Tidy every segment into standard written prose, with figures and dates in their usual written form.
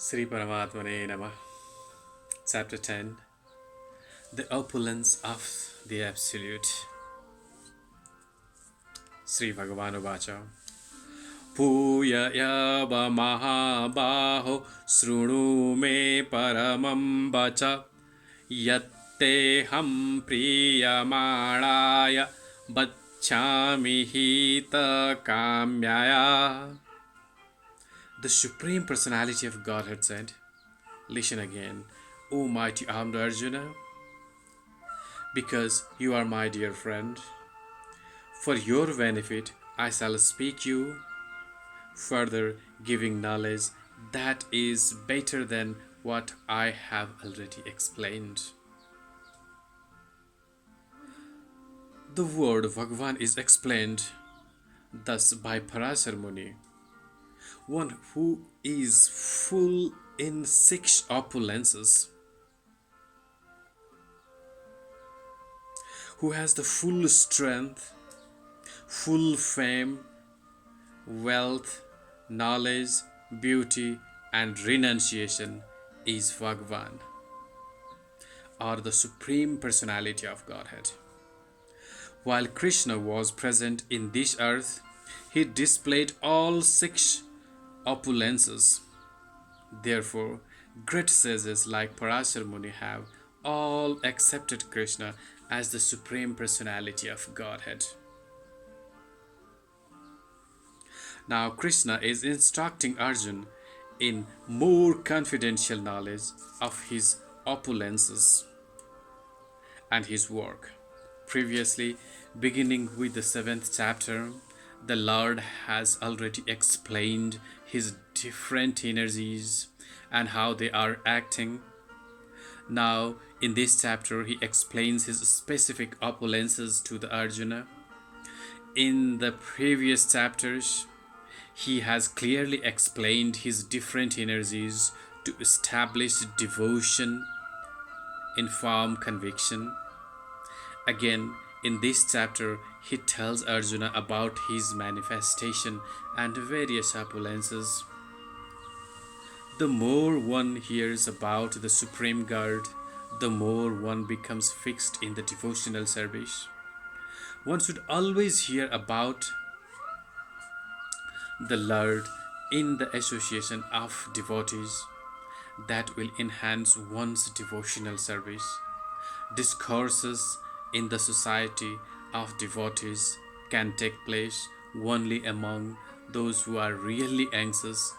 Sri Paramatmane Namah. Chapter 10. The Opulence of the Absolute. Sri Bhagavan Uvacha. Puya yava mahabaho srunu me paramam vacha yatte ham priyamanaya bachchami hita kamyaya. The Supreme Personality of Godhead said, "Listen again, O mighty armed Arjuna, because you are my dear friend. For your benefit, I shall speak you further, giving knowledge that is better than what I have already explained." The word Bhagavan is explained thus by Parasar Muni, one who is full in six opulences, who has the full strength, full fame, wealth, knowledge, beauty, and renunciation, is Bhagavan, or the Supreme Personality of Godhead. While Krishna was present in this earth, he displayed all six opulences. Therefore, great sages like Parasar Muni have all accepted Krishna as the Supreme Personality of Godhead. Now, Krishna is instructing Arjuna in more confidential knowledge of his opulences and his work. Previously, beginning with the 7th chapter, the Lord has already explained his different energies and how they are acting. Now, in this chapter, he explains his specific opulences to the Arjuna. In the previous chapters, he has clearly explained his different energies to establish devotion in firm conviction. Again, in this chapter, he tells Arjuna about his manifestation and various opulences. The more one hears about the Supreme God, the more one becomes fixed in the devotional service. One should always hear about the Lord in the association of devotees. That will enhance one's devotional service. Discourses in the society of devotees can take place only among those who are really anxious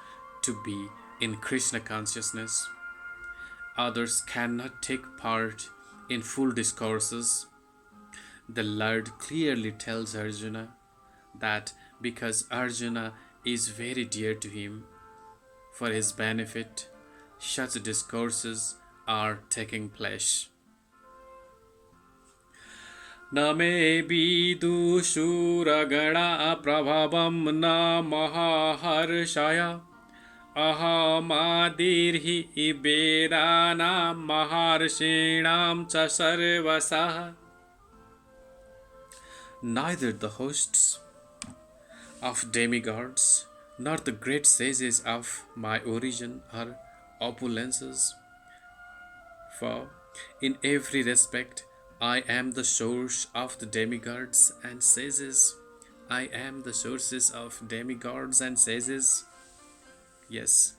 to be in Krishna consciousness. Others cannot take part in full discourses. The Lord clearly tells Arjuna that because Arjuna is very dear to him, for his benefit, such discourses are taking place. न मे विदुषुरगणा प्रभवं न महाहर्षाय अहमादिर्हि वेदानां महर्षीणां च सर्वशः. Neither the hosts of demigods nor the great sages of my origin are opulences, for in every respect I am the source of the demigods and sages. I am the sources of demigods and sages. Yes,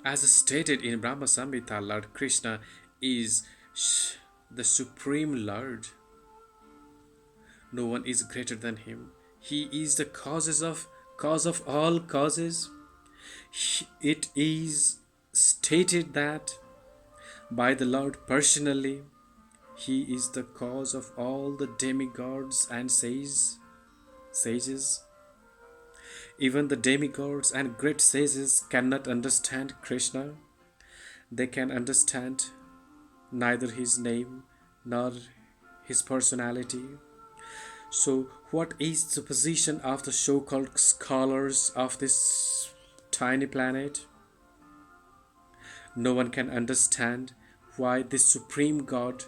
as stated in Brahma Samhita, Lord Krishna is the Supreme Lord. No one is greater than him. He is the cause of all causes. It is stated that by the Lord personally, he is the cause of all the demigods and sages. Even the demigods and great sages cannot understand Krishna. They can understand neither his name nor his personality. So, what is the position of the so-called scholars of this tiny planet? No one can understand why this Supreme God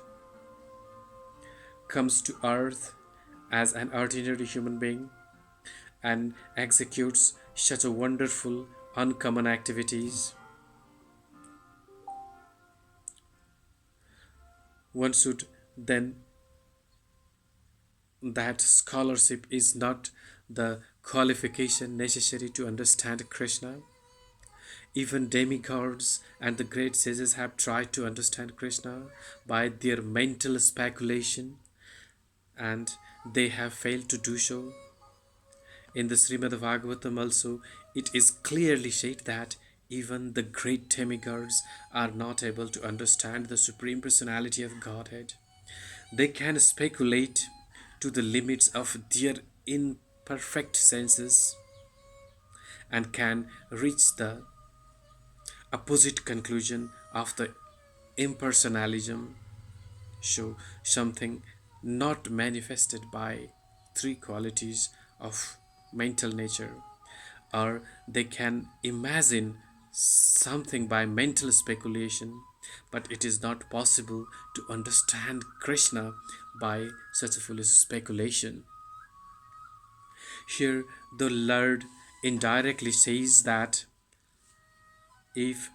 comes to earth as an ordinary human being and executes such a wonderful, uncommon activities. One should then that scholarship is not the qualification necessary to understand Krishna. Even demigods and the great sages have tried to understand Krishna by their mental speculation, and they have failed to do so. In the Srimad Bhagavatam also, it is clearly said that even the great demigods are not able to understand the Supreme Personality of Godhead. They can speculate to the limits of their imperfect senses and can reach the opposite conclusion of the impersonalism, show something not manifested by three qualities of mental nature, or they can imagine something by mental speculation, but it is not possible to understand Krishna by such a foolish speculation. Here, the Lord indirectly says that if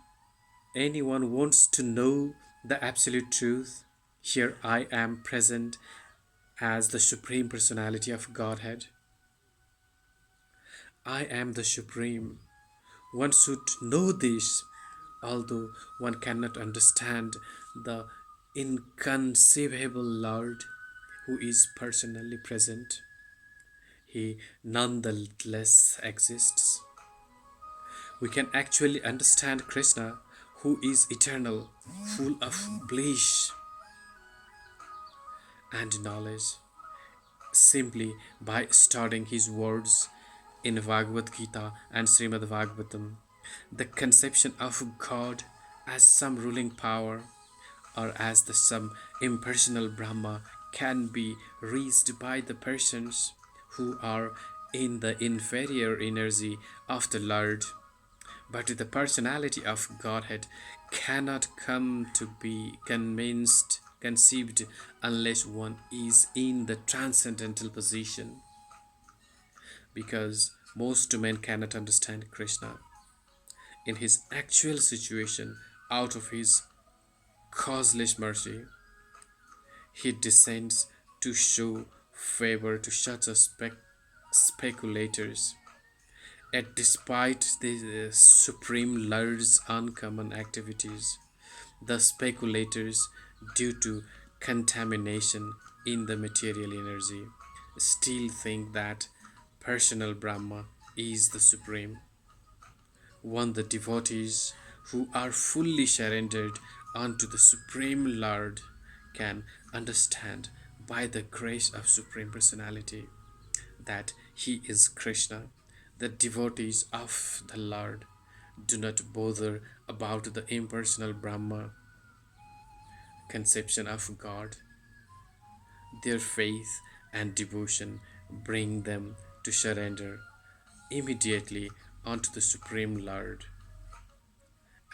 anyone wants to know the absolute truth, here I am present as the Supreme Personality of Godhead. I am the Supreme. One should know this, although one cannot understand the inconceivable Lord who is personally present. He nonetheless exists. We can actually understand Krishna, who is eternal, full of bliss and knowledge, simply by studying his words in Bhagavad Gita and Srimad Bhagavatam. The conception of God as some ruling power or as the some impersonal Brahma can be reached by the persons who are in the inferior energy of the Lord. But the personality of Godhead cannot come to be conceived unless one is in the transcendental position, because most men cannot understand Krishna in his actual situation. Out of his causeless mercy, he descends to show favor to such a speculators. Yet, despite the Supreme Lord's uncommon activities, the speculators, due to contamination in the material energy, still think that personal Brahma is the Supreme. One, the devotees who are fully surrendered unto the Supreme Lord can understand by the grace of Supreme Personality that He is Krishna. The devotees of the Lord do not bother about the impersonal Brahma conception of God. Their faith and devotion bring them to surrender immediately unto the Supreme Lord,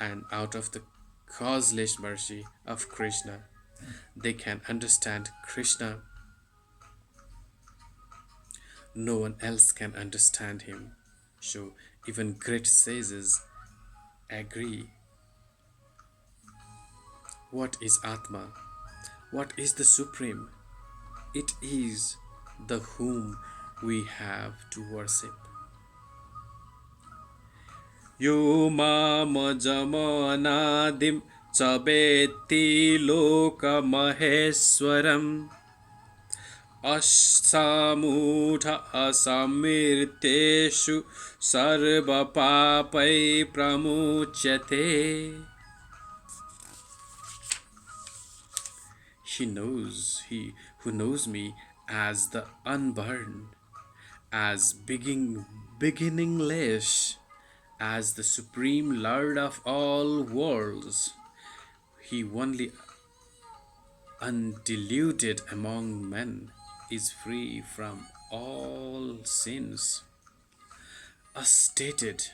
and out of the causeless mercy of Krishna, they can understand Krishna. No one else can understand him. So even great sages agree. What is Atma? What is the Supreme? It is the whom we have to worship. Yo mam jamanadim chabeti loka maheswaram asamudha asamirteshu sarva papai pramuchyate. He who knows me as the unborn, as beginningless, as the supreme Lord of all worlds, he only undiluted among men is free from all sins. As stated,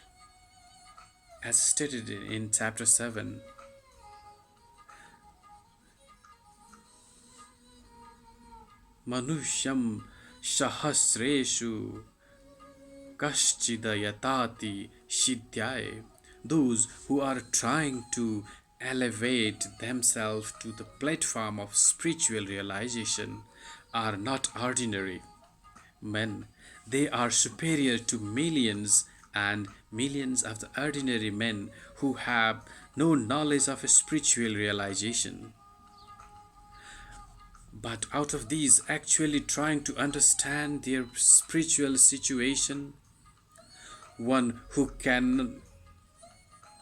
in chapter 7, Manushyam Sahasreshu Kashchidayatati Shidhyay. Those who are trying to elevate themselves to the platform of spiritual realization are not ordinary men. They are superior to millions and millions of the ordinary men who have no knowledge of a spiritual realization. But out of these, actually trying to understand their spiritual situation, one who can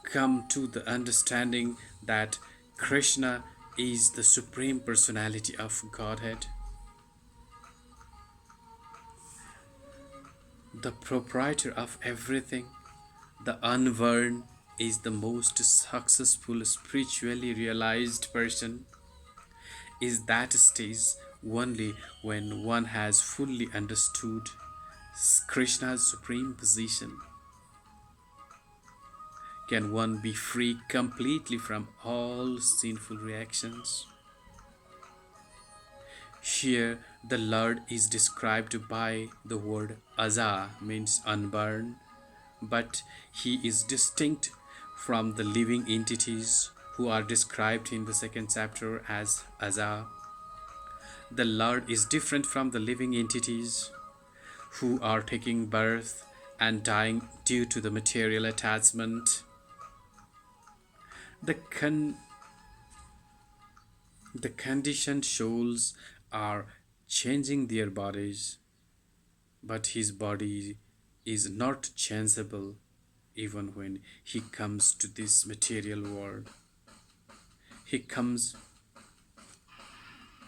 come to the understanding that Krishna is the supreme personality of Godhead, the proprietor of everything, the unborn is the most successful spiritually realized person, is that stage only when one has fully understood Krishna's supreme position can one be free completely from all sinful reactions. Here, the Lord is described by the word Aza, means unborn, but he is distinct from the living entities who are described in the second chapter as Aza. The Lord is different from the living entities who are taking birth and dying due to the material attachment. The, con- the conditioned souls are changing their bodies, but his body is not changeable even when he comes to this material world. He comes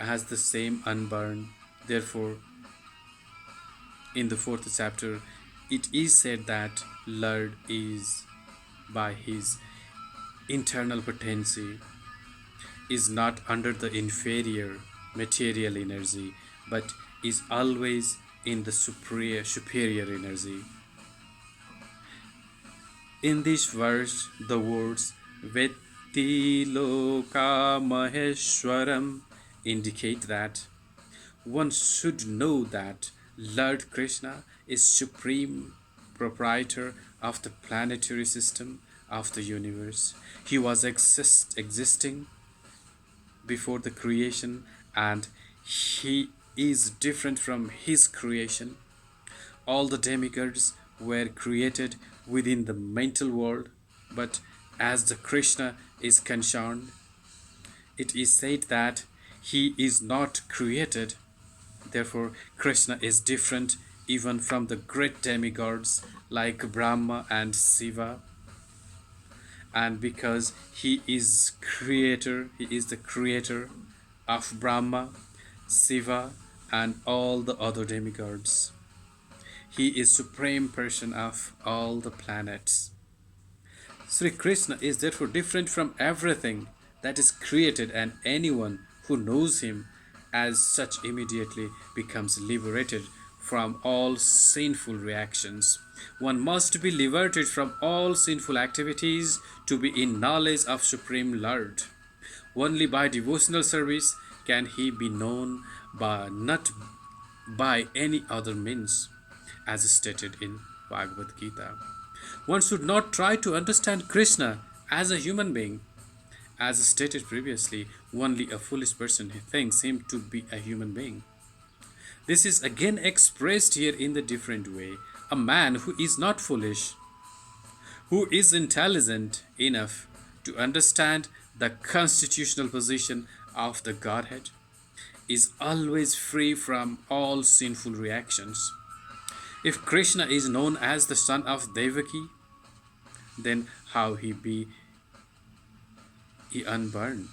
as the same unborn. Therefore, in the fourth chapter, it is said that Lord is, by his internal potency, is not under the inferior material energy, but is always in the superior energy. In this verse, the words Vetti Loka Maheshwaram indicate that one should know that Lord Krishna is supreme proprietor of the planetary system of the universe. He was existing before the creation, and he is different from his creation. All the demigods were created within the mental world, but as the Krishna is concerned, it is said that he is not created. Therefore, Krishna is different even from the great demigods like Brahma and Shiva. And because he is the creator of Brahma, Shiva, and all the other demigods. He is supreme person of all the planets. Sri Krishna is therefore different from everything that is created, and anyone who knows him as such immediately becomes liberated from all sinful reactions. One must be liberated from all sinful activities to be in knowledge of Supreme Lord. Only by devotional service can he be known, not by any other means, as stated in Bhagavad Gita. One should not try to understand Krishna as a human being. As stated previously, only a foolish person thinks him to be a human being. This is again expressed here in the different way. A man who is not foolish, who is intelligent enough to understand the constitutional position of the Godhead, is always free from all sinful reactions. If Krishna is known as the son of Devaki, then how he unborn?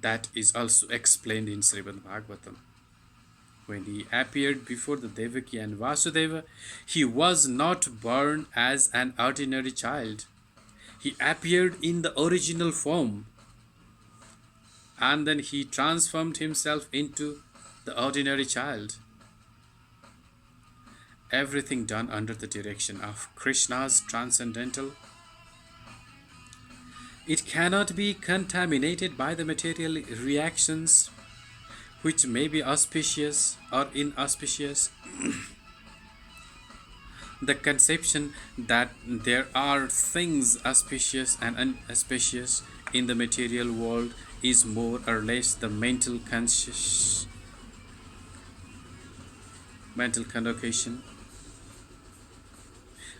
That is also explained in Srimad Bhagavatam. When he appeared before the Devaki and Vasudeva, he was not born as an ordinary child. He appeared in the original form, and then he transformed himself into the ordinary child. Everything done under the direction of Krishna's transcendental. It cannot be contaminated by the material reactions, which may be auspicious or inauspicious. The conception that there are things auspicious and unauspicious in the material world is more or less the mental connotation,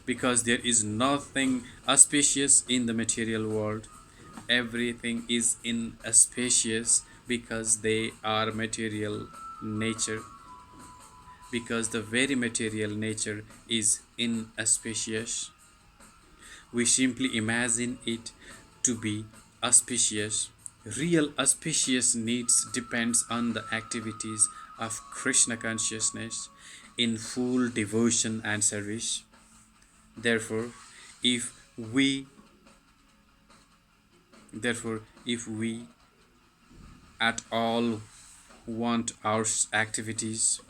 because there is nothing auspicious in the material world. Everything is inauspicious because they are material nature, because the very material nature is inauspicious. We simply imagine it to be auspicious. Real auspicious needs depends on the activities of Krishna consciousness in full devotion and service. Therefore, if we if we at all want our activities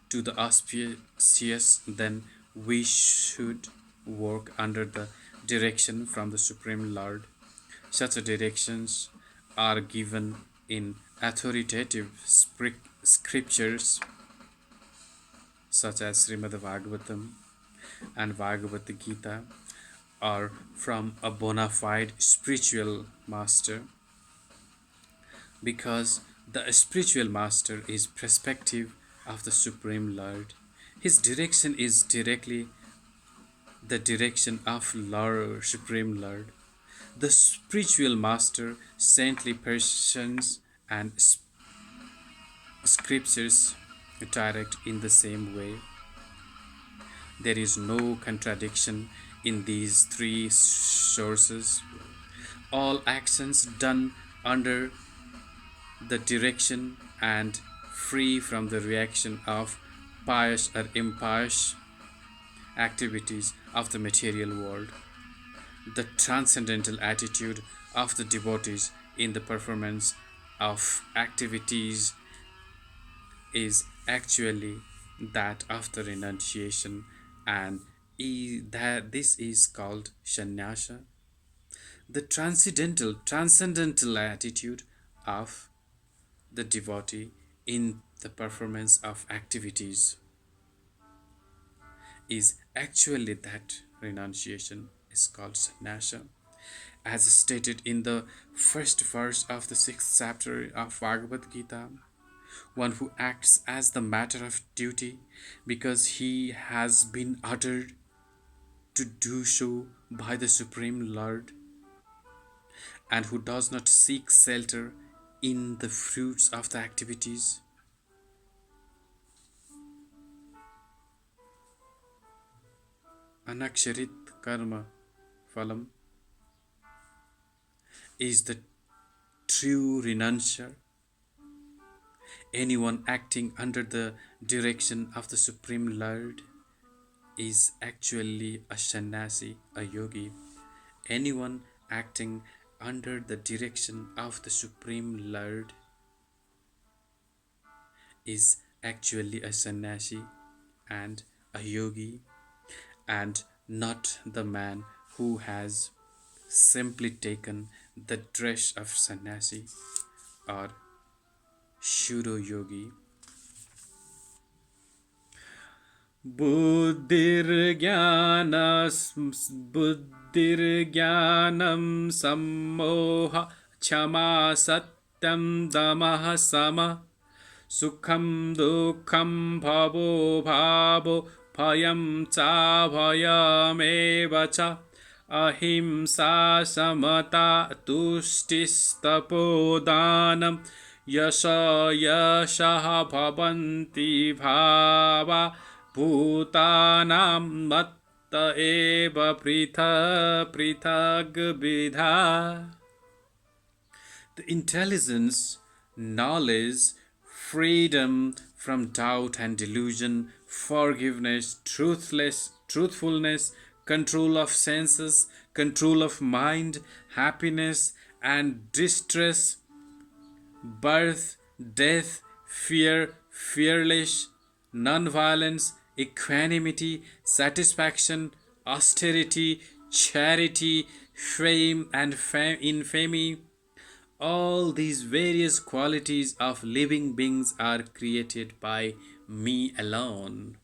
to the auspicious, then we should work under the direction from the Supreme Lord. Such directions are given in authoritative scriptures such as Srimad Bhagavatam and Bhagavad Gita, or from a bona fide spiritual master, because the spiritual master is perspective of the Supreme Lord. His direction is directly the direction of Lord, Supreme Lord. The spiritual master, saintly persons, and scriptures direct in the same way. There is no contradiction in these three sources. All actions done under the direction and free from the reaction of pious or impious activities of the material world. The transcendental attitude of the devotees in the performance of activities is actually that of the renunciation, and that this is called sannyasa. The transcendental attitude of the devotee in the performance of activities is actually that renunciation is called sannyasa, as stated in the first verse of the sixth chapter of Bhagavad Gita. One who acts as the matter of duty because he has been ordered to do so by the Supreme Lord, and who does not seek shelter in the fruits of the activities. Anaksharit karma phalam is the true renuncier. Anyone acting under the direction of the Supreme Lord is actually a sannyasi, a yogi. Anyone acting under the direction of the Supreme Lord is actually a sannyasi and a yogi, and not the man who has simply taken the dress of sannyasi or pseudo yogi. बुद्धिर्ज्ञानं सम्मोह क्षमा सत्यं दमः समः सुखं दुःखं भवो भावो भयं चाभयमेव च अहिंसा समता तुष्टिस्तपोदानं यश यशः भवन्ति भावा भूतानां मत्त एव पृथक् पृथग् विधा. The intelligence, knowledge, freedom from doubt and delusion, forgiveness, truthfulness, control of senses, control of mind, happiness and distress, birth, death, fear, fearless, non-violence, equanimity, satisfaction, austerity, charity, fame and infamy. All these various qualities of living beings are created by me alone.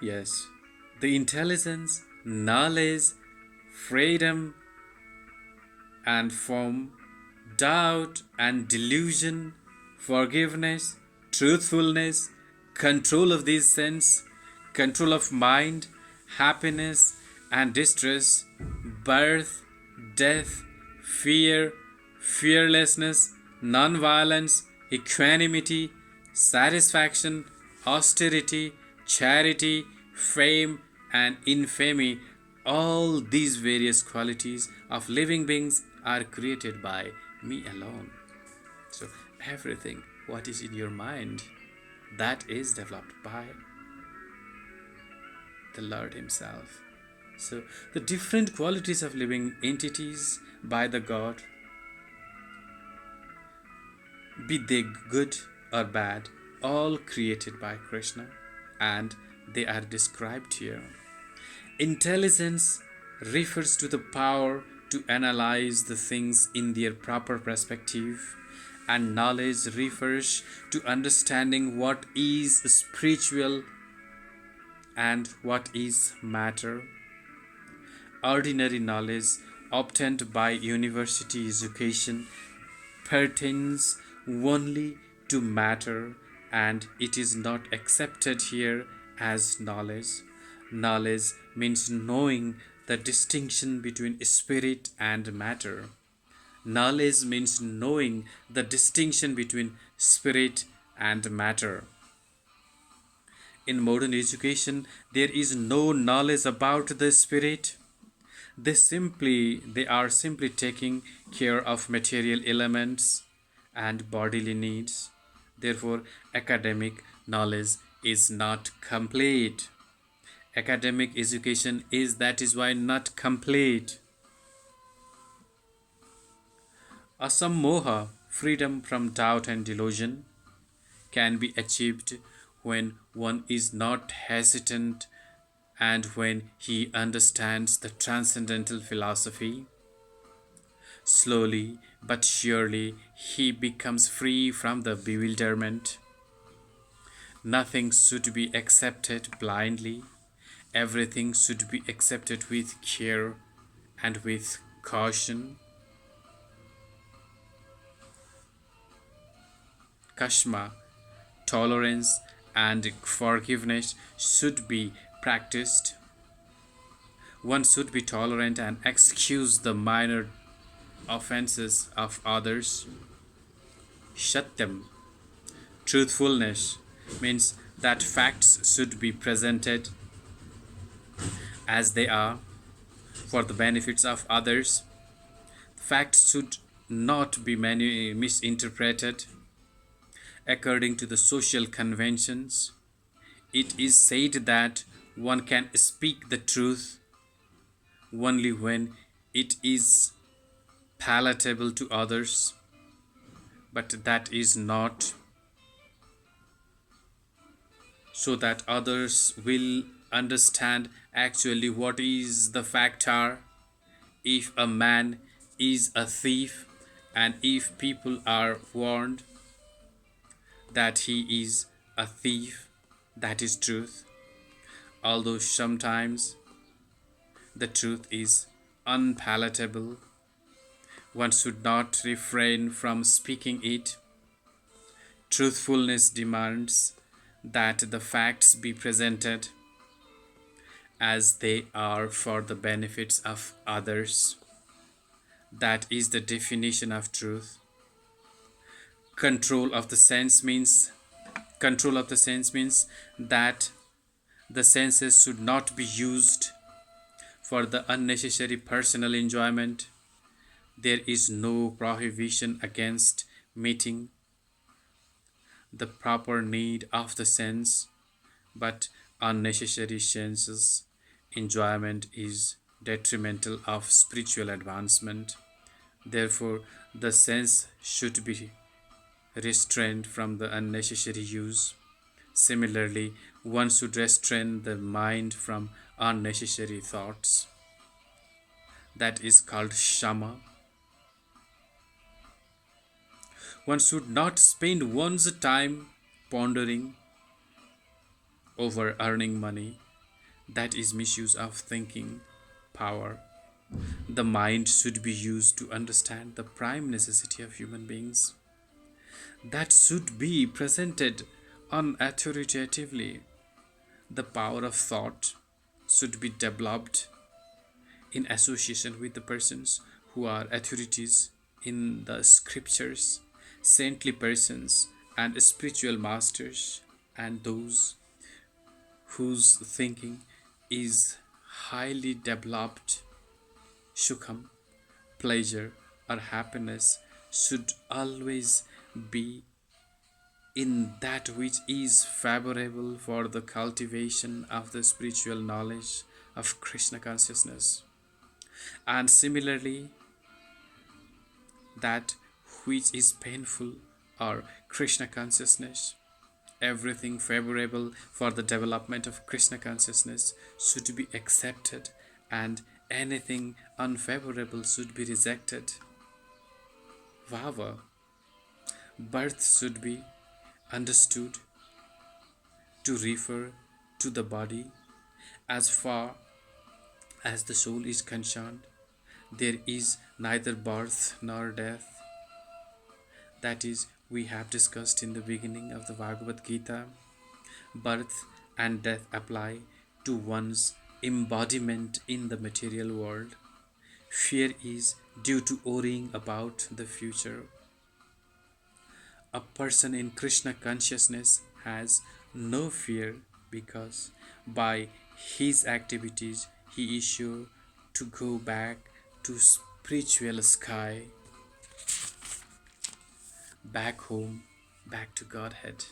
Yes. The intelligence, knowledge, freedom, and from doubt and delusion, forgiveness, truthfulness, control of these sense, control of mind, happiness and distress, birth, death, fear, fearlessness, non-violence, equanimity, satisfaction, austerity, charity, fame, and infamy, all these various qualities of living beings are created by me alone. So, everything what is in your mind, that is developed by the Lord Himself. So, the different qualities of living entities by the God, be they good or bad, all created by Krishna, and they are described here. Intelligence refers to the power to analyze the things in their proper perspective, and knowledge refers to understanding what is spiritual and what is matter. Ordinary knowledge obtained by university education pertains only to matter, and it is not accepted here as knowledge. Knowledge means knowing the distinction between spirit and matter. Knowledge means knowing the distinction between spirit and matter. In modern education, there is no knowledge about the spirit. They are simply taking care of material elements and bodily needs. Therefore, academic knowledge is not complete. Academic education is, that is why, not complete. Asammoha, freedom from doubt and delusion, can be achieved when one is not hesitant and when he understands the transcendental philosophy. Slowly but surely he becomes free from the bewilderment. Nothing should be accepted blindly. Everything should be accepted with care and with caution. Kashma, tolerance, and forgiveness should be practiced. One should be tolerant and excuse the minor offenses of others. Shatyam, truthfulness, means that facts should be presented as they are for the benefits of others. Facts should not be misinterpreted according to the social conventions. It is said that one can speak the truth only when it is palatable to others, but that is not so that others will understand actually what is the fact are. If a man is a thief and if people are warned that he is a thief, that is truth. Although sometimes the truth is unpalatable, one should not refrain from speaking it. Truthfulness demands that the facts be presented as they are for the benefits of others. That is the definition of truth. Control of the sense means Control of the sense means that the senses should not be used for the unnecessary personal enjoyment. There is no prohibition against meeting the proper need of the sense, but unnecessary senses enjoyment is detrimental of spiritual advancement. Therefore, the sense should be restrained from the unnecessary use. Similarly, one should restrain the mind from unnecessary thoughts. That is called shama. One should not spend one's time pondering over earning money. that is misuse of thinking power. The mind should be used to understand the prime necessity of human beings. That should be presented unauthoritatively. The power of thought should be developed in association with the persons who are authorities in the scriptures, saintly persons, and spiritual masters, and those whose thinking is highly developed. Shukham, pleasure, or happiness should always be in that which is favorable for the cultivation of the spiritual knowledge of Krishna consciousness. And similarly, that which is painful or Krishna consciousness, everything favorable for the development of Krishna consciousness should be accepted, and anything unfavorable should be rejected. Vava, birth should be understood to refer to the body. As far as the soul is concerned, there is neither birth nor death. That is, we have discussed in the beginning of the Bhagavad Gita. Birth and death apply to one's embodiment in the material world. Fear is due to worrying about the future. A person in Krishna consciousness has no fear because by his activities he is sure to go back to spiritual sky, back home, back to Godhead.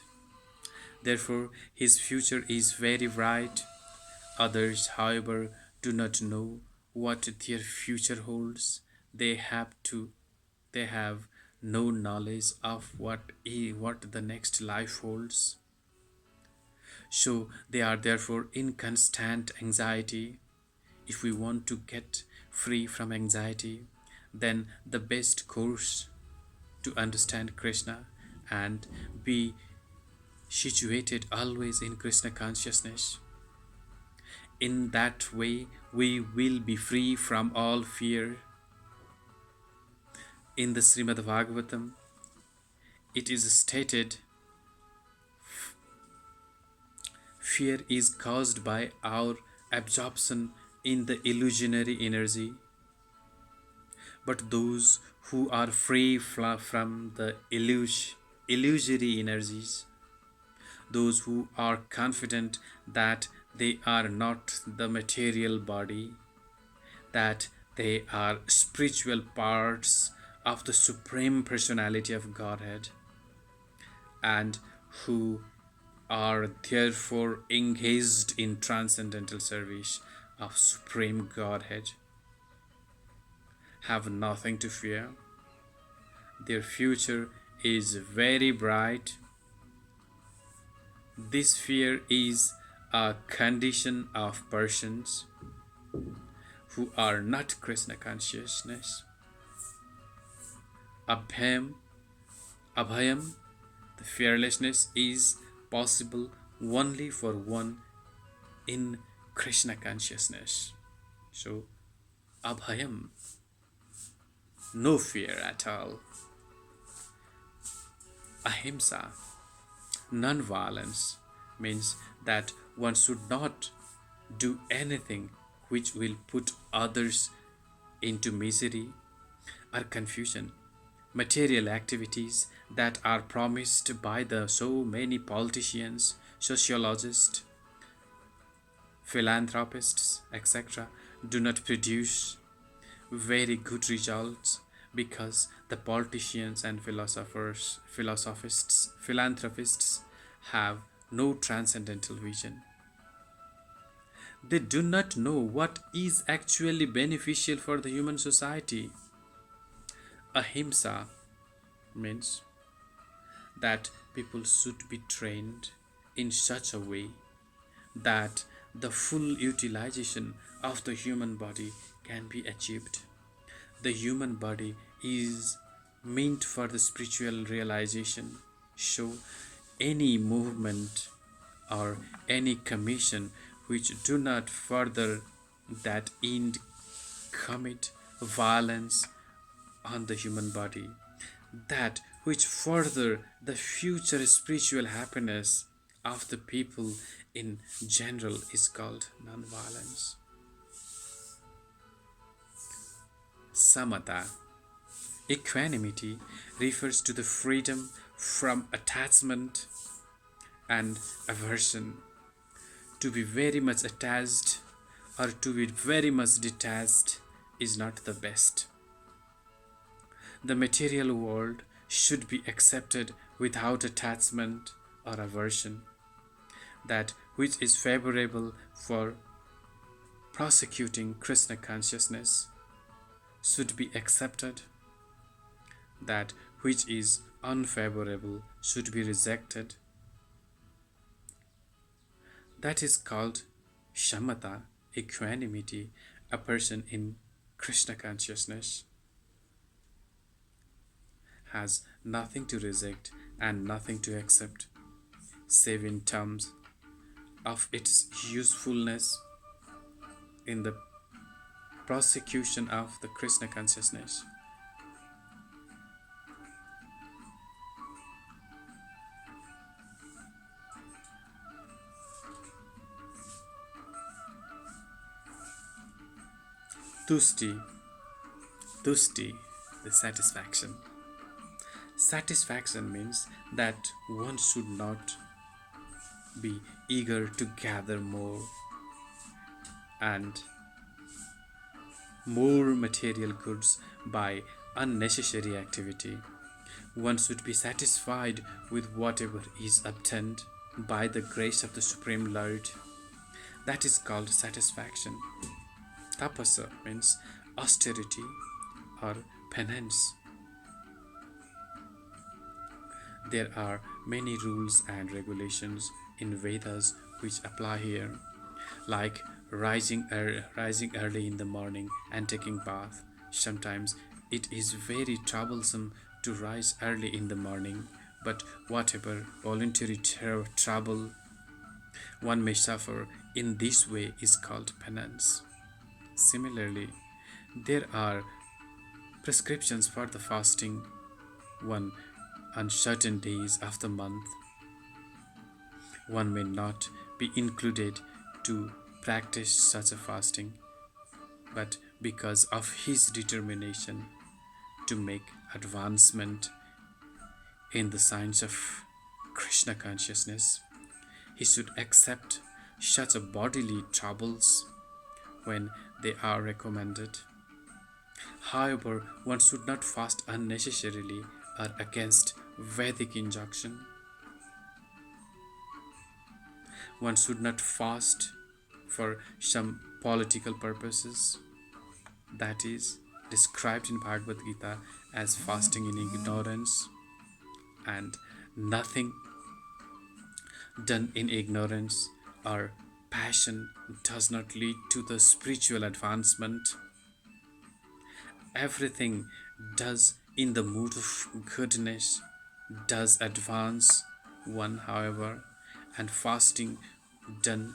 Therefore, his future is very bright. Others, however, do not know what their future holds. They have to they have no knowledge of what the next life holds. So they are therefore in constant anxiety. If we want to get free from anxiety, then the best course to understand Krishna and be situated always in Krishna consciousness. In that way, we will be free from all fear. In the Srimad Bhagavatam, it is stated, fear is caused by our absorption in the illusionary energy. But those who are free from the illusory energies, those who are confident that they are not the material body, that they are spiritual parts of the Supreme Personality of Godhead, and who are therefore engaged in transcendental service of Supreme Godhead, have nothing to fear. Their future is very bright. This fear is a condition of persons who are not Krishna consciousness. Abhayam, the fearlessness is possible only for one in Krishna consciousness. So, Abhayam, no fear at all. Ahimsa, non-violence, means that one should not do anything which will put others into misery or confusion. Material activities that are promised by the so many politicians, sociologists, philanthropists, etc., do not produce very good results because the politicians and philanthropists have no transcendental vision. They do not know what is actually beneficial for the human society. Ahimsa means that people should be trained in such a way that the full utilization of the human body can be achieved. The human body is meant for the spiritual realization, so any movement or any commission which do not further that end commit violence on the human body, that which further the future spiritual happiness of the people in general is called non-violence. Samatha, equanimity, refers to the freedom from attachment and aversion. To be very much attached or to be very much detached is not the best. The material world should be accepted without attachment or aversion. That which is favorable for prosecuting Krishna consciousness should be accepted. That which is unfavorable should be rejected. That is called shamatha, equanimity, a person in Krishna consciousness has nothing to reject and nothing to accept, save in terms of its usefulness in the prosecution of the Krishna consciousness. Tusti, tusti, the satisfaction. Satisfaction means that one should not be eager to gather more and more material goods by unnecessary activity. One should be satisfied with whatever is obtained by the grace of the Supreme Lord. That is called satisfaction. Tapasa means austerity or penance. There are many rules and regulations in Vedas which apply here, like rising early in the morning and taking bath. Sometimes it is very troublesome to rise early in the morning, but whatever voluntary trouble one may suffer in this way is called penance. Similarly, there are prescriptions for the fasting one on certain days of the month. One may not be included to practice such a fasting, but because of his determination to make advancement in the science of Krishna consciousness, he should accept such a bodily troubles when they are recommended. However, one should not fast unnecessarily or against Vedic injunction. One should not fast for some political purposes. That is described in Bhagavad Gita as fasting in ignorance, and nothing done in ignorance or passion does not lead to the spiritual advancement. Everything does in the mood of goodness does advance one, however, and fasting done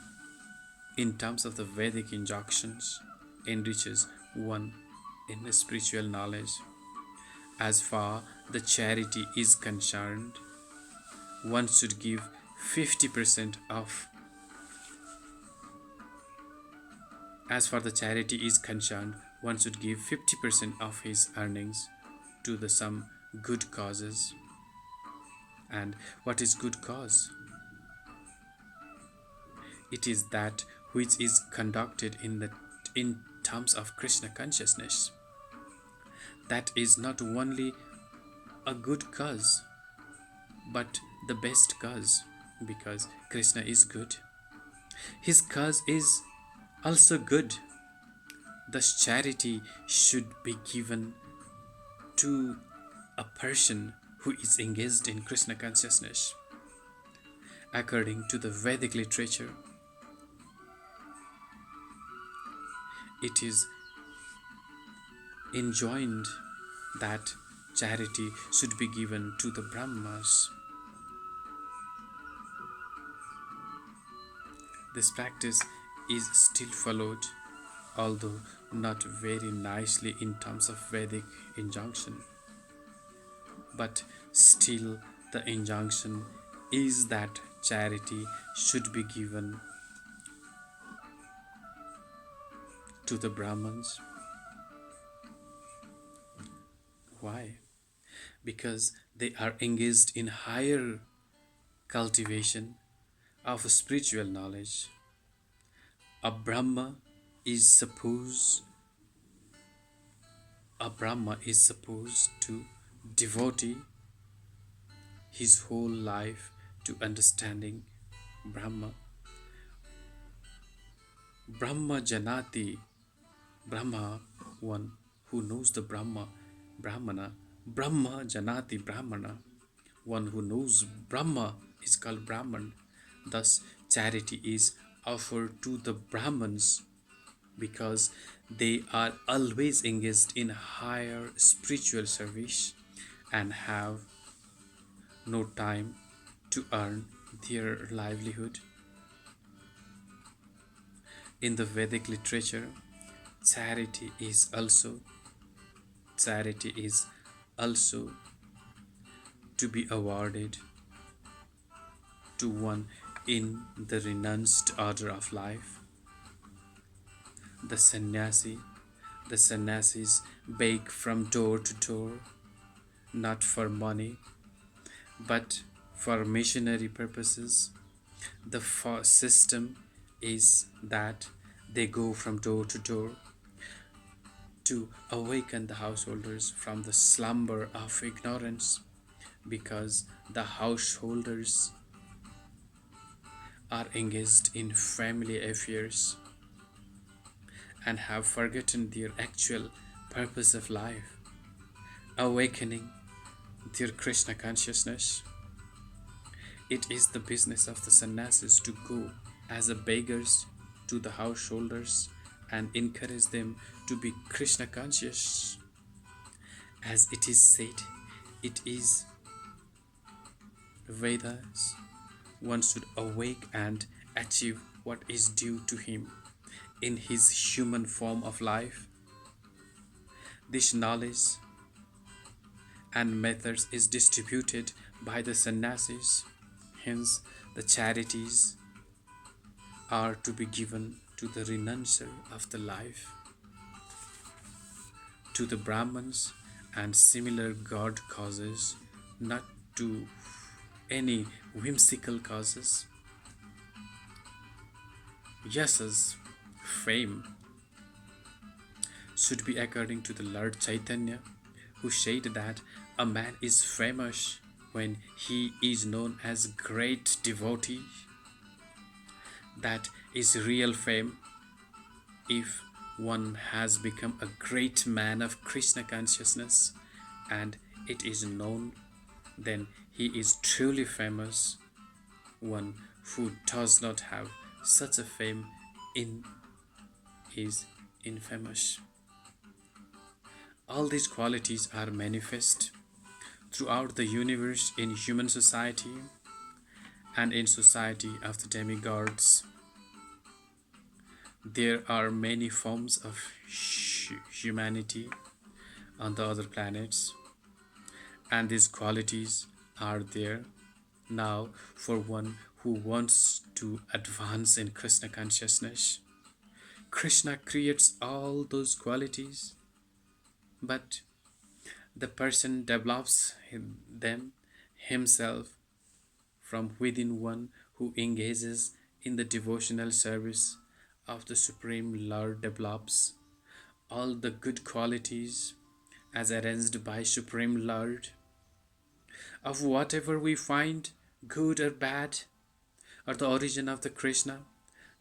in terms of the Vedic injunctions enriches one in the spiritual knowledge. As far the charity is concerned, one should give 50% of as far the charity is concerned, one should give 50% of his earnings to the some good causes. And what is good cause? It is that which is conducted in terms of Krishna consciousness. That is not only a good cause, but the best cause, because Krishna is good. His cause is also good. Thus, charity should be given to a person who is engaged in Krishna consciousness. According to the Vedic literature, it is enjoined that charity should be given to the Brahmas. This practice is still followed, although not very nicely in terms of Vedic injunction. But still, the injunction is that charity should be given to the Brahmins. Why? Because they are engaged in higher cultivation of spiritual knowledge. A Brahma is supposed a Brahma is supposed to devote his whole life to understanding Brahma. Brahma Janati, Brahma, one who knows the Brahmana, Brahma Janati Brahmana, one who knows Brahma is called Brahman. Thus, charity is offered to the Brahmins because they are always engaged in higher spiritual service and have no time to earn their livelihood. In the Vedic literature, charity is also charity is also to be awarded to one in the renounced order of life. The sannyasi, the sannyasis beg from door to door, not for money, but for missionary purposes. The system is that they go from door to door to awaken the householders from the slumber of ignorance, because the householders are engaged in family affairs and have forgotten their actual purpose of life, awakening their Krishna consciousness. It is the business of the sannyasis to go as a beggars to the householders and encourage them to be Krishna conscious. As it is said, it is Vedas, one should awake and achieve what is due to him in his human form of life. This knowledge and methods is distributed by the sannyasis. Hence, the charities are to be given to the renouncers of the life, to the Brahmins, and similar God causes, not to any whimsical causes. Yas's fame should be according to the Lord Chaitanya, who said that a man is famous when he is known as great devotee. That is real fame. If one has become a great man of Krishna consciousness and it is known, then he is truly famous. One who does not have such a fame in is infamous. All these qualities are manifest throughout the universe in human society and in society of the demigods. There are many forms of humanity on the other planets, and these qualities are there now for one who wants to advance in Krishna consciousness. Krishna creates all those qualities, but the person develops them himself from within. One who engages in the devotional service of the Supreme Lord develops all the good qualities as arranged by Supreme Lord. Of whatever we find, good or bad, or the origin of the Krishna,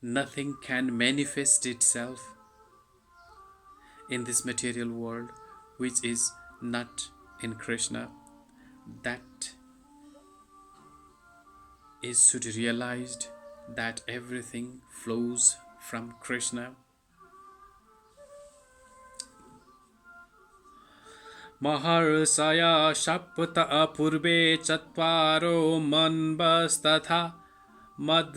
nothing can manifest itself in this material world which is not in Krishna. That is should be realized, that everything flows from Krishna. Maharsaya Shapta Purve Chatparo Manvas Tatha मद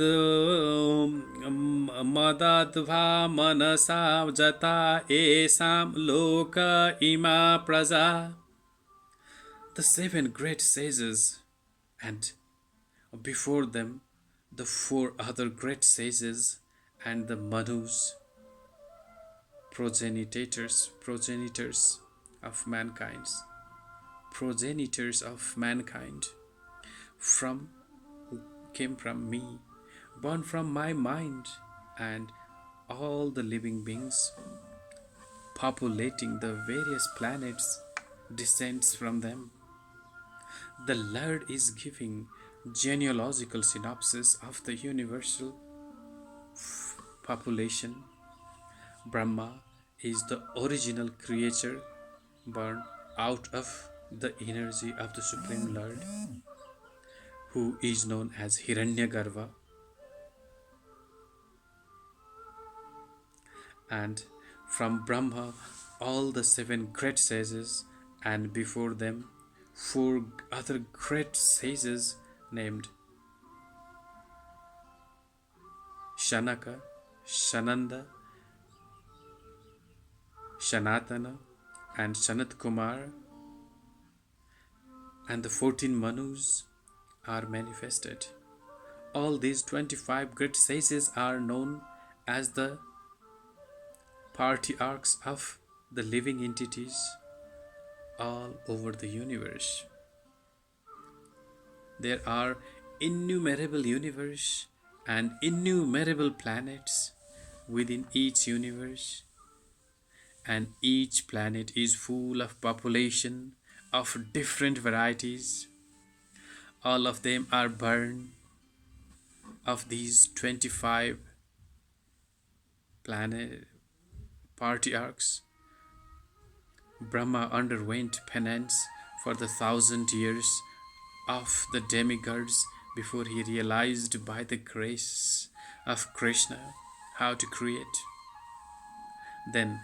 मदध्वा मनसा जता येषां लोक इमा प्रजा. The seven great sages, and before them the four other great sages, and the Manus, progenitors of mankind, progenitors of mankind, from who came from me, born from my mind, and all the living beings populating the various planets descends from them. The Lord is giving genealogical synopsis of the universal population. Brahma is the original creature born out of the energy of the Supreme Lord, who is known as Hiranyagarbha, and from Brahma all the seven great sages, and before them four other great sages named Shanaka, Shananda, Shanatana, and Sanat Kumar, and the 14 Manus are manifested. All these 25 great sages are known as the patriarchs of the living entities all over the universe. There are innumerable universe and innumerable planets within each universe, and each planet is full of population of different varieties. All of them are born of these 25 planet patriarchs. Brahma underwent penance for the 1,000 years of the demigods before he realized by the grace of Krishna how to create. Then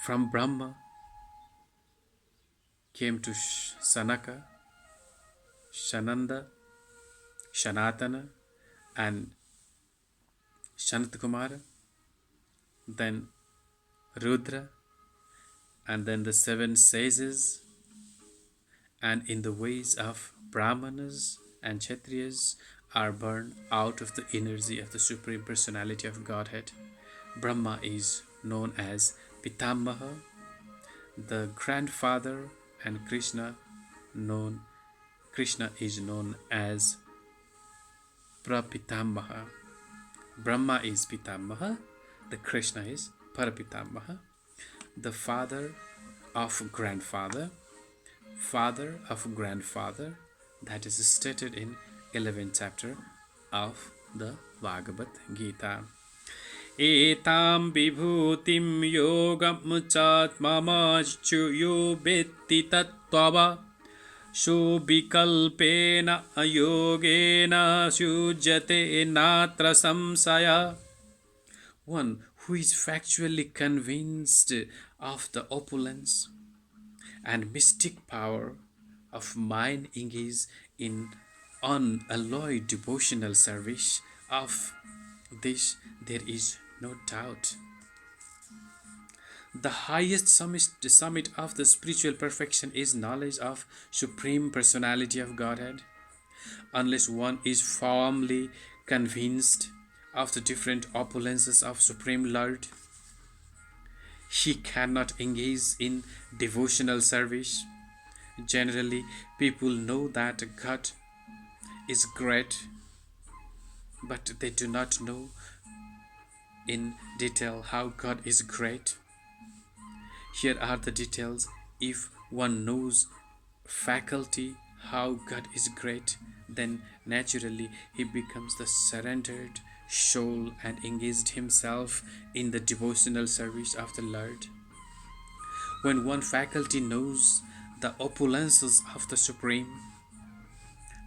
from Brahma came to Sanaka, Shananda, Shanatana, and Sanat Kumara, then Rudra, and then the seven sages, and in the ways of Brahmanas and Kshatriyas are born out of the energy of the Supreme Personality of Godhead. Brahma is known as Pitamaha, the grandfather, and Krishna is known as Prapitamaha. Brahma is Pitamaha, the Krishna is Parapitamaha, the father of grandfather, father of grandfather, that is stated in 11th chapter of the Bhagavad Gita. Etam vibhutim yogam chatmamachu vetti tattvava Shubhikalpena yogena sujate natra samsaya. One who is factually convinced of the opulence and mystic power of mind engaged in unalloyed devotional service, of this there is no doubt. The highest summit of the spiritual perfection is knowledge of Supreme Personality of Godhead. Unless one is firmly convinced of the different opulences of Supreme Lord, he cannot engage in devotional service. Generally, people know that God is great, but they do not know in detail how God is great. Here are the details. If one knows faculty how God is great, then naturally he becomes the surrendered soul and engaged himself in the devotional service of the Lord. When one faculty knows the opulences of the Supreme,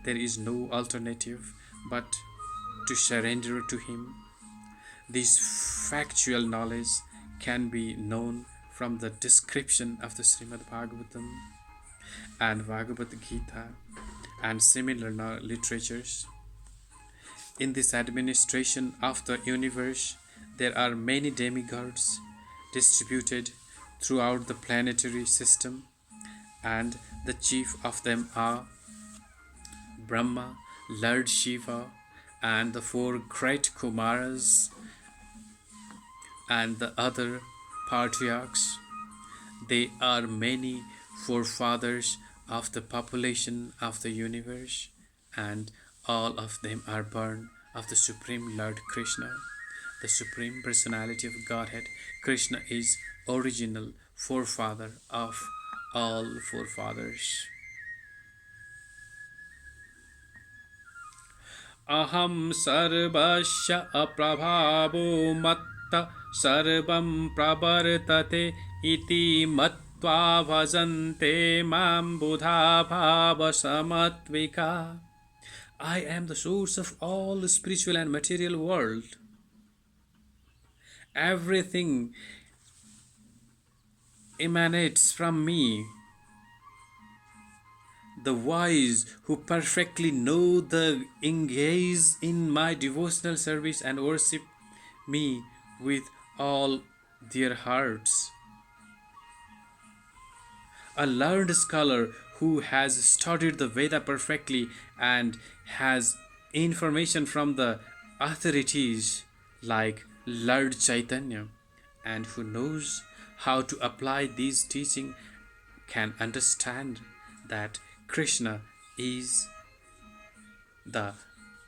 there is no alternative but to surrender to Him. This factual knowledge can be known from the description of the Srimad Bhagavatam and Bhagavad Gita and similar literatures. In this administration of the universe, there are many demigods distributed throughout the planetary system, and the chief of them are Brahma, Lord Shiva, and the four great Kumaras and the other patriarchs. They are many forefathers of the population of the universe, and all of them are born of the Supreme Lord Krishna, the Supreme Personality of Godhead. Krishna is original forefather of all forefathers. अहं सर्वस्य अप्रभावो मत्त सर्वं प्रवर्तते इति मत्वा भजन्ते मां बुधा भावसमत्विका. I am the source of all spiritual and material world. Everything emanates from me. The wise who perfectly know the engage in my devotional service and worship me with all their hearts. A learned scholar who has studied the Veda perfectly and has information from the authorities like Lord Chaitanya, and who knows how to apply these teachings, can understand that Krishna is the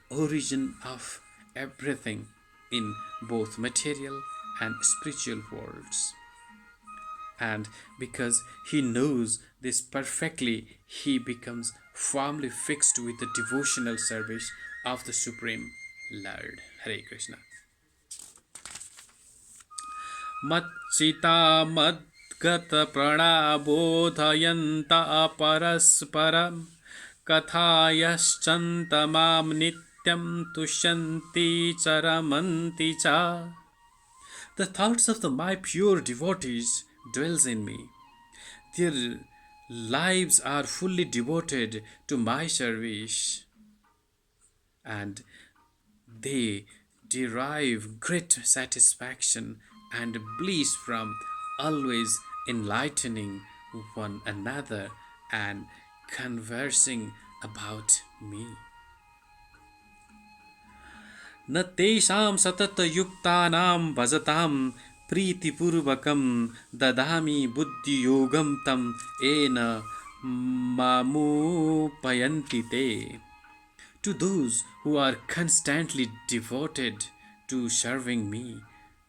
origin of everything in both material and spiritual worlds. And because he knows this perfectly, he becomes firmly fixed with the devotional service of the Supreme Lord. Hare Krishna. Machita madgata pranabodhayanta parasparam kathayaschanta mam nityam tushanti charamanti cha. The thoughts of my pure devotees dwells in me. Their lives are fully devoted to my service, and they derive great satisfaction and bliss from always enlightening one another and conversing about me. न तेषां सततयुक्तानां भजतां प्रीतिपूर्वकं ददामि बुद्धियोगं तं येन मामुपयन्ति ते. To those who are constantly devoted to serving me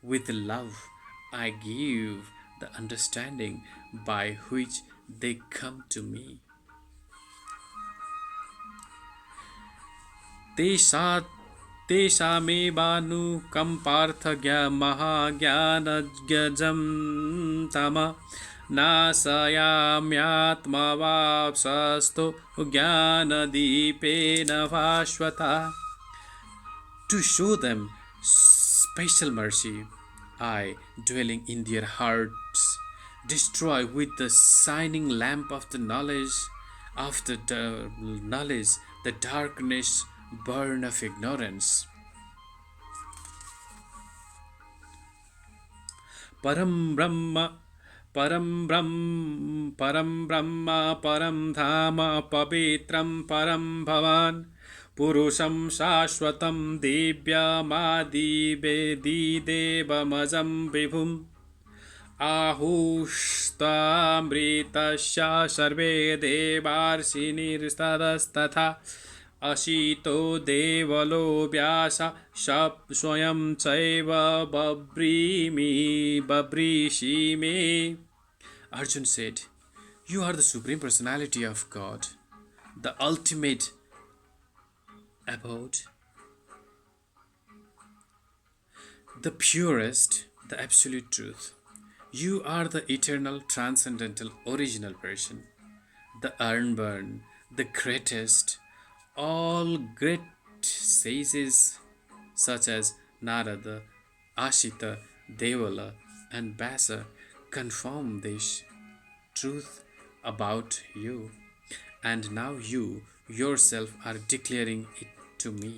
with love, I give the understanding by which they come to me. तेषामेवानुकम्पार्थज्ञमहाज्ञानज्ञजं तम नाशयाम्यात्मवाप्सस्थो ज्ञानदीपेन भास्वता. To show them special mercy, I, dwelling in their hearts, destroy with the shining lamp of the knowledge the darkness burn of ignorance. Param Brahma, Param Brahma, Param Dhama, Pavitram, Param Bhavan, Purusham Shashwatam Divyamadi Vedi Devamajam Vibhum. Ahustamritasya sarve devarsinirstadastatha ashito devalo vyasa swayam chaiva babrishi me. Arjun said, "You are the Supreme Personality of God, the ultimate abode, the purest, the absolute truth. You are the eternal, transcendental, original person, the unborn, the greatest. All great sages such as Narada, Ashita, Devala, and Vyasa confirm this truth about you, and now you yourself are declaring it to me."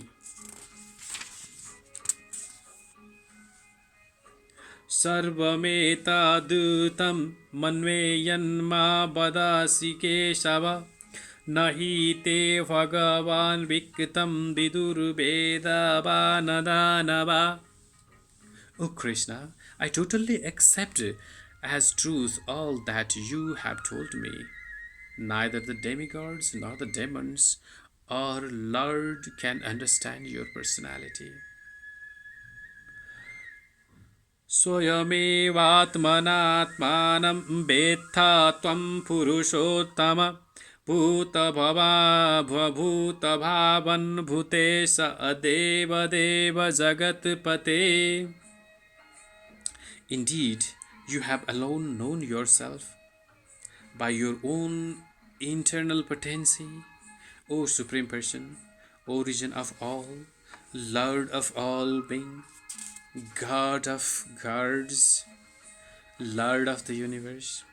सर्वमेतदुतं मन्वेयन्मा वदासि Keshav न हि ते भगवान् विकृतं विदुर्वेदवानदानवा. O Krishna, I totally accept as truth all that you have told me. Neither the demigods nor the demons or Lord can understand your personality. स्वयमेवात्मनात्मानं वेत्था त्वं पुरुषोत्तम भूतभावन् भूतेश अदेव देव जगत्पते. Indeed, you have alone known yourself by your own internal potency, O Supreme Person, origin of all, Lord of all being, God of gods, Lord of the universe.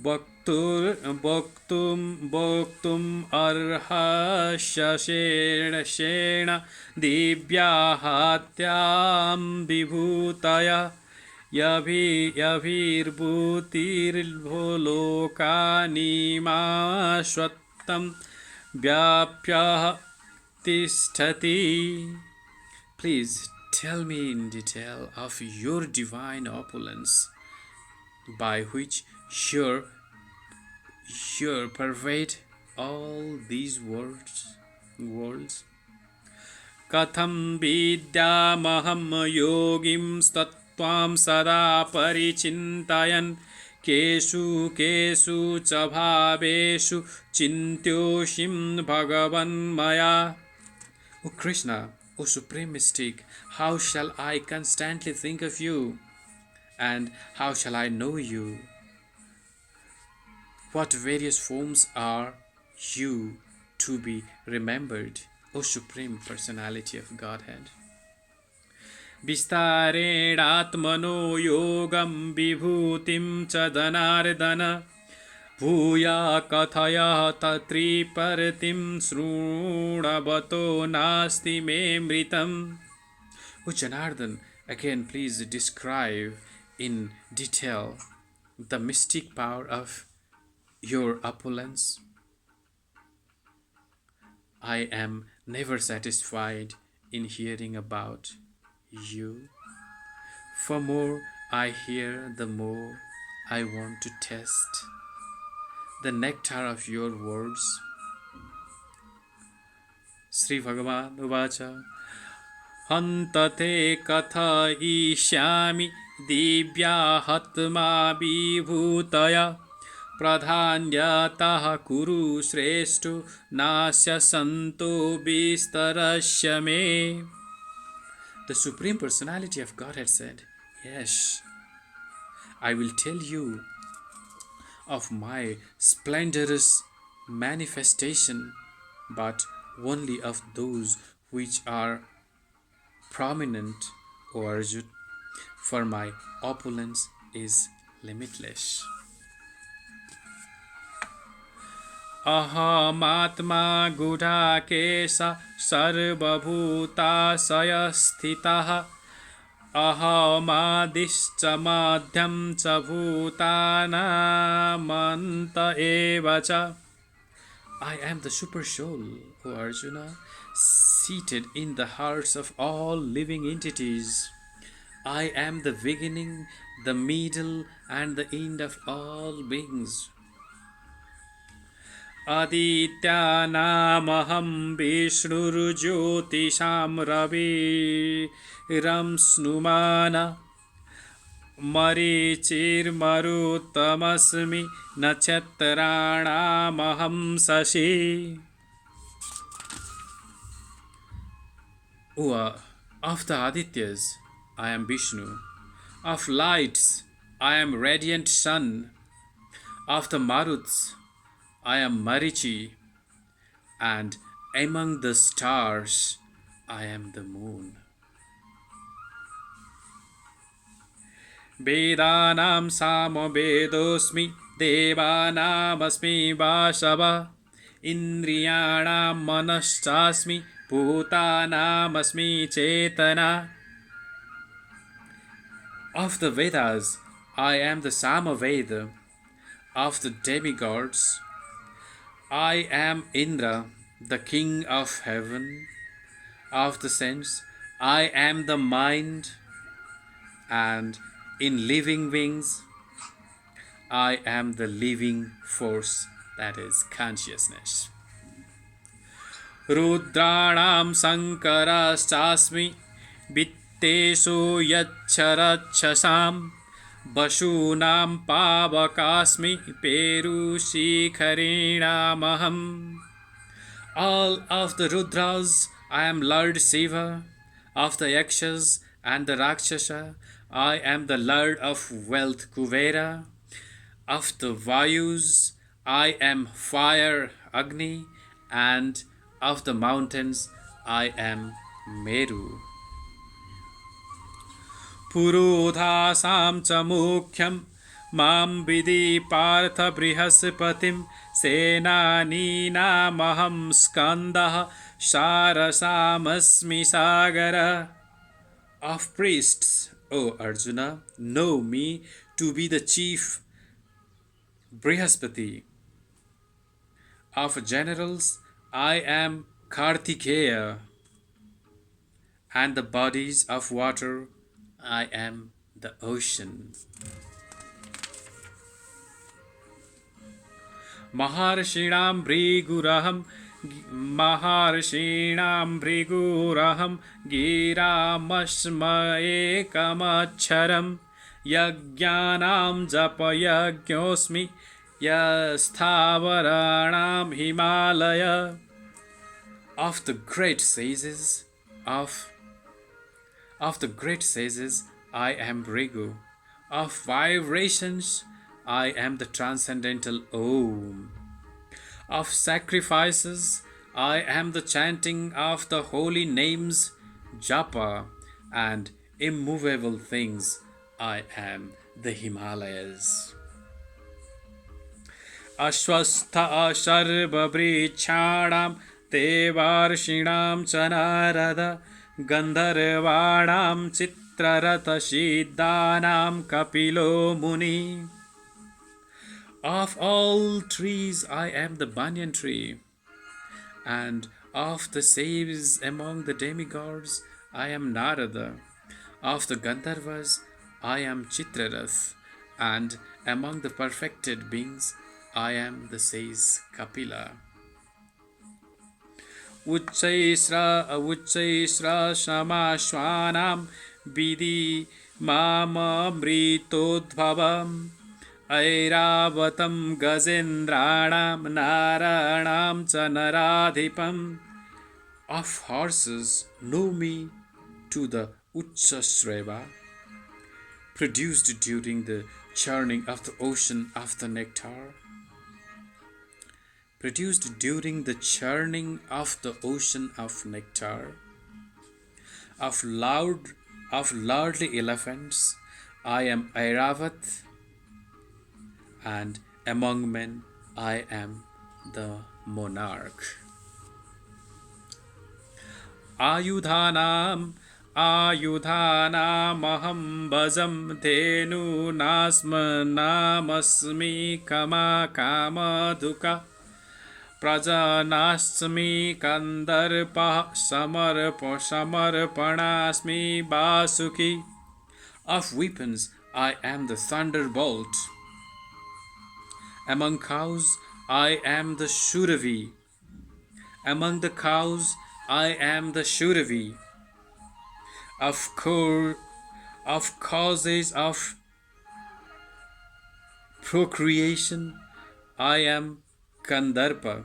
वक्तुम् अर्हस्य दिव्याहत्यां विभूतया यभिर्भूतिर्भोलोकानिमाश्वत्तं व्याप्य तिष्ठति. Please tell me in detail of your divine opulence, by which you pervade all these worlds. Katham vidyamaham yogim statvam sada parichintayan keshu cha bhaveshu chintyoshim bhagavan maya. O Krishna, O Supreme Mystic, how shall I constantly think of you? And how shall I know you? What various forms are you to be remembered, O Supreme Personality of Godhead? Vistaredatmano yogam vibhutim cha danardana bhuya kathaya tatripartim srunavato nasti me mritam. O Janardhan, again please describe in detail the mystic power of your opulence. I am never satisfied in hearing about you. For more I hear, the more I want to test the nectar of your words. Sri Bhagavan Uvacha Hantate kathayishyami दिव्याहत्मा विभूतया प्रधान्यतः कुरु श्रेष्ठो नास्य संतो विस्तरस्य मे. The Supreme Personality of Godhead said, yes, I will tell you of my splendorous manifestation, but only of those which are prominent, O Arjuna, for my opulence is limitless. Ahamatma gudhakesa sarvabhutasaya sthitah ahamadischa madhyam cha bhutanamanta eva cha. I am the super soul, O Arjuna, seated in the hearts of all living entities. I am the beginning, the middle, and the end of all beings. Adityanamaham Vishnurjyotisham Raviram Snumana Marichirmaruttamasmi Nakshatranamaham Sashi. Of the Adityas, I am Vishnu. Of lights, I am radiant sun. Of the Maruts, I am Marichi. And among the stars, I am the moon. Vedanam Samavedosmi Devanam Vasava Indriyanam Manaschasmi Bhutanam Chetana. Of the Vedas, I am the Samaveda. Of the demigods, I am Indra, the king of heaven. Of the sense, I am the mind, and in living beings, I am the living force, that is consciousness. Rudranam Sankarastasmi Vittesu Yacharachasam Bashunam Pavakasmi Perushikharinamaham. All of the Rudras, I am Lord Shiva. Of the Yakshas and the Rakshasa, I am the Lord of wealth Kuvera. Of the Vayus, I am fire Agni, and of the mountains, I am Meru. Purudhasam cha mukhyam mam vidhi partha brihaspatim senaninamaham skandah sharasamasmi sagara. Of priests, O Arjuna, know me to be the chief Brihaspati. Of generals, I am Kartikeya, and the bodies of water, I am the ocean. Maharshinam Bhriguraham Giramasma Ekamacharam Yajnanam Japayajñosmi Yasthavaranam Himalaya. Of the great sages, of the great sages, I am Bhrigu. Of vibrations, I am the transcendental Om. Of sacrifices, I am the chanting of the holy names, Japa, and immovable things, I am the Himalayas. Ashwastha Asharva Brichanam Devarshinam Chanarada Gandharvanam Chitrarata Siddhanam Kapilo Muni. Of all trees I am the banyan tree, and of the sages among the demigods I am Narada. Of the Gandharvas I am Chitrarath, and among the perfected beings I am the sage Kapila. Uchchaisra Shamashwanam Vidhi Mamamritodbhavam Airavatam Gazendranam Naranam Chanaradhipam. Of horses, know me to the Uchchasreva, produced during the churning of the ocean of the nectar. Produced during the churning of the ocean of nectar. Of lordly elephants, I am Airavat, and among men I am the monarch. Ayudhanam aham bhajam dhenu namasmi kama duka prajanasmi kandarpa samarpanasmi basuki. Of weapons I am the thunderbolt. Among cows I am the Shuravi. Among the cows I am the Shuravi. Of causes of procreation I am Kandarpa.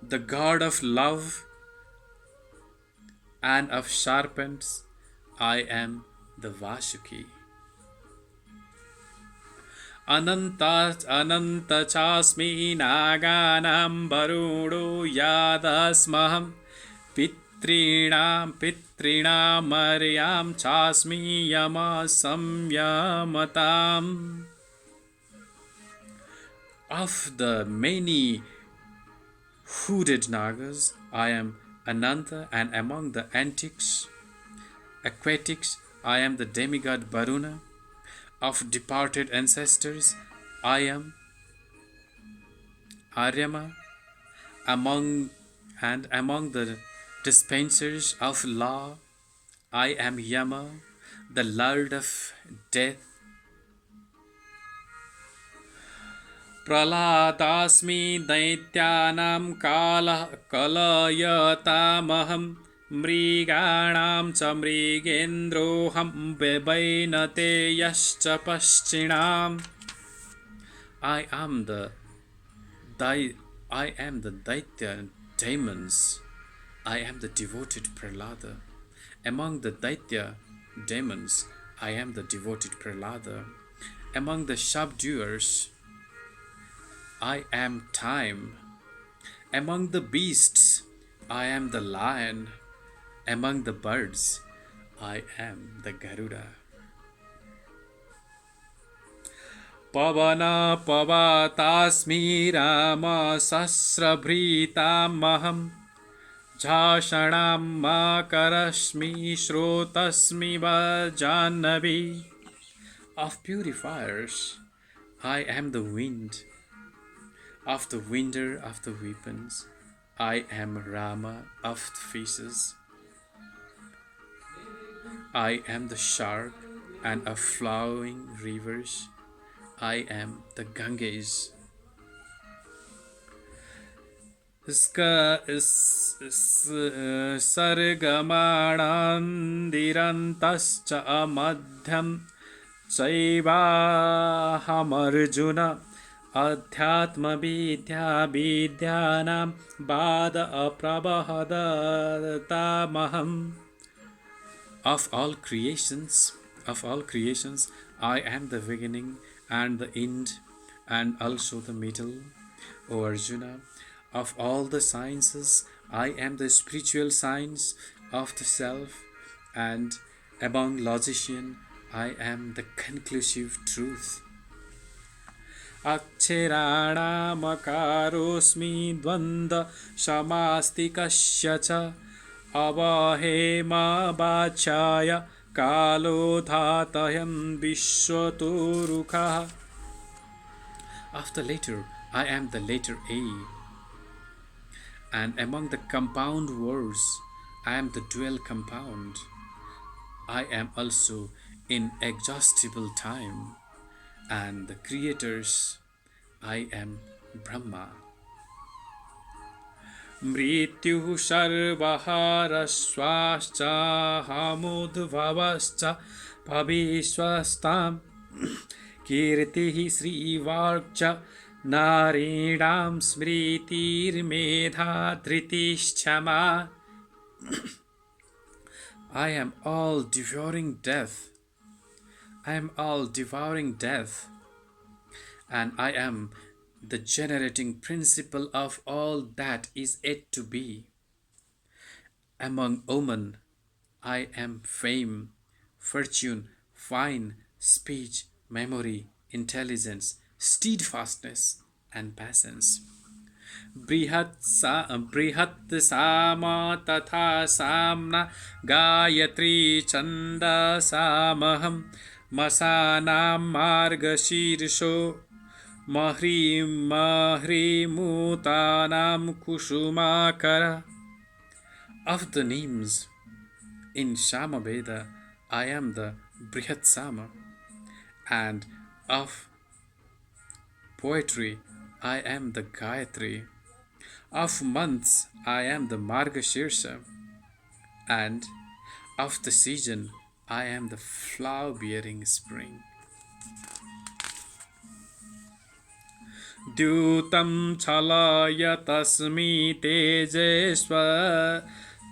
The god of love and of serpents I am the Vasuki. Ananta chasmi naganam varudo yadasmaham pitrinam maryam chasmi yama samyamatam. Of the many hooded nagas I am Ananta, and among the aquatics I am the demigod Varuna. Of departed ancestors, I am Aryama. Among among the dispensers of law, I am Yama, the lord of death. प्रह्लादास्मि दैत्यानां कालः कलयतामहं मृगाणां च मृगेन्द्रोऽहं वैनतेयश्च पश्चिणाम् I am the I am the Daitya demons. I am the devoted Prahlada. Among the Daitya demons, I am the devoted Prahlada. Among the subduers, I am time. Among the beasts, I am the lion. Among the birds, I am the Garuda. Pavana pavatasmi Rama sasrabhritamaham Jhashanam makarasmi shrotasmi vajannavi. Of purifiers, I am the wind. Of the winder of the weapons, I am Rama of the fishes. I am the shark and of flowing rivers. I am the Ganges. Sargamanandirantascha amadhyam Chaivahamarjuna Adhyatma vidya vidyanam Bada aprabhadatamaham. Of all creations, I am the beginning and the end and also the middle. O Arjuna, of all the sciences, I am the spiritual science of the self, and among logicians, I am the conclusive truth. Akshiranamakkarosmi dvanda shamastikasya cha avahema bachaya kalo dhatayam vishwaturukaha. Of the letter, I am the letter A, and among the compound words, I am the dual compound. I am also inexhaustible time, and the creators, I am Brahma. Mrityuh sarvaharasvascha hamudvavascha bhavishvastam kirtihi srivarcha narinam smritirmedha dhritishchama. I am all devouring death. I am all devouring death, and I am the generating principle of all that is yet to be. Among women, I am fame, fortune, fine speech, memory, intelligence, steadfastness, and patience. Brihat sama tatha samna Gayatri chanda samaham Masanam marga shirsho Mahri mutanam kushumakara. Of the names in Samaveda, I am the Brihat Sama, and of poetry, I am the Gayatri. Of months, I am the Margashirsha, and of the season, I am the flower-bearing spring. Dyutam chalaya tasmi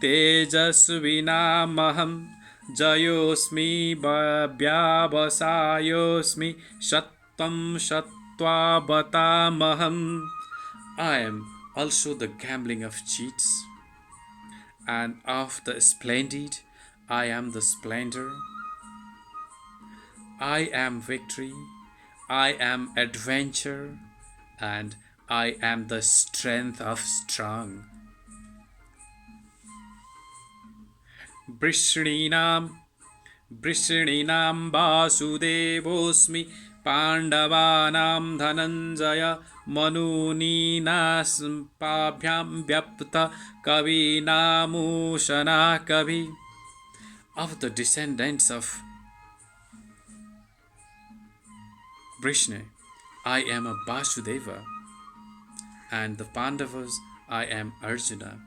tejasvinamaham Jayosmi vyavasayosmi Shattam Shatvabatamaham. I am also the gambling of cheats, and of the splendid, I am the splendor. I am victory, I am adventure, and I am the strength of strong. Brishrinam वृषणीनां वासुदेवोऽस्मि पाण्डवानां धनञ्जय मनुनीनास्पाभ्यां व्यप्त कवीनामुशना कवि. Of the descendants of Vrishni, I am a Vasudeva, and the Pandavas, I am Arjuna.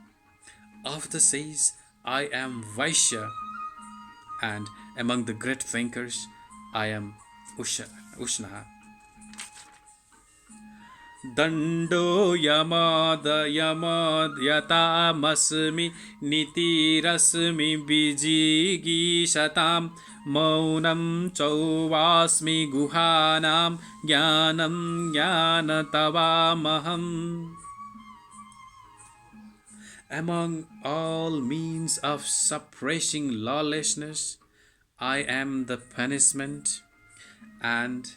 Of the seas, I am Vaishya, and among the great thinkers, I am Ushna. Dando yatamasmi nitirasmi vijigishatam maunam chauvasmi guhanam jnanam jnanatavamaham. Among all means of suppressing lawlessness, I am the punishment, and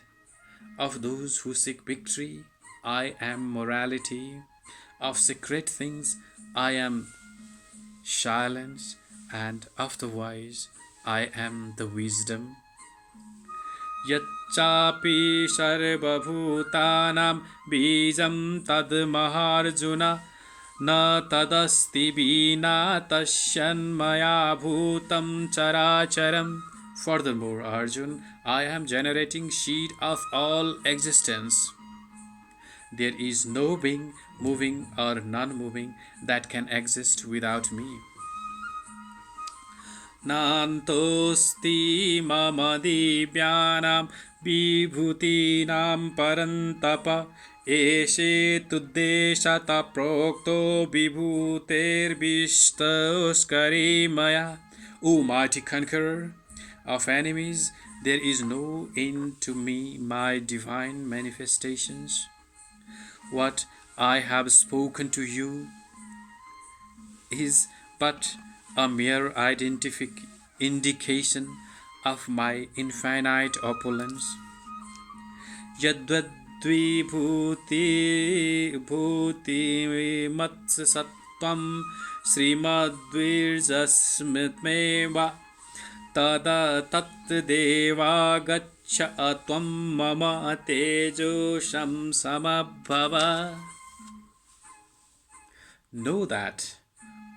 of those who seek victory, I am morality. Of secret things, I am silence, and of the wise, I am the wisdom. Yacchapi sarvabhutanam bijam tad maharjuna na tadasti vina tasyan maya bhutam characharam. Furthermore, Arjun, I am generating seed of all existence. There is no being, moving or non-moving, that can exist without me. Nantosti mama divyanam vibhutinam parantapa eshe tuddeshata prokto vibhuter vistoskari maya. O mighty conqueror of enemies, there is no end to me, my divine manifestations. What I have spoken to you is but a mere indication of my infinite opulence. Yadvadvibhuti matsasatvam srimadvirjasmitmeva tada tat deva gaccha atvam mama tejosham samabhava. Know that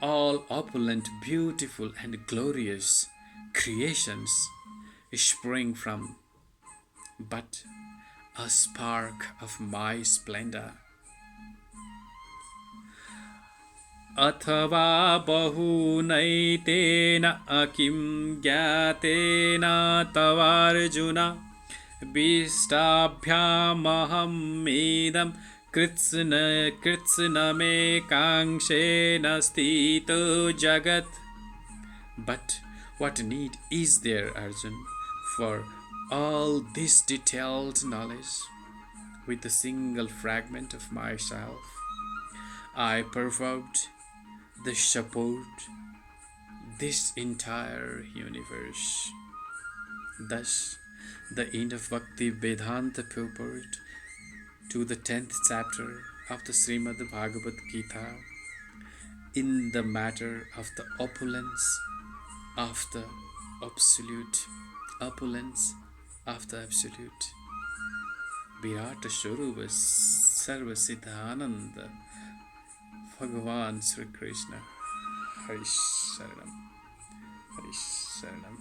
all opulent, beautiful, and glorious creations spring from but a spark of my splendor. Athava bahunaitena akim gyatena tavarjuna vistabhyamaham idam kritsna me kangshena stito jagat. But what need is there, Arjun, for all this detailed knowledge? With a single fragment of myself, I pervaded the support this entire universe. Thus, the end of Bhakti Vedanta purport to the 10th chapter of the Srimad Bhagavad Gita in the matter of the opulence of the absolute, Virat Swarupa Sarva Siddhananda Bhagavan Sri Krishna. Hari Sharanam. Hari Sharanam.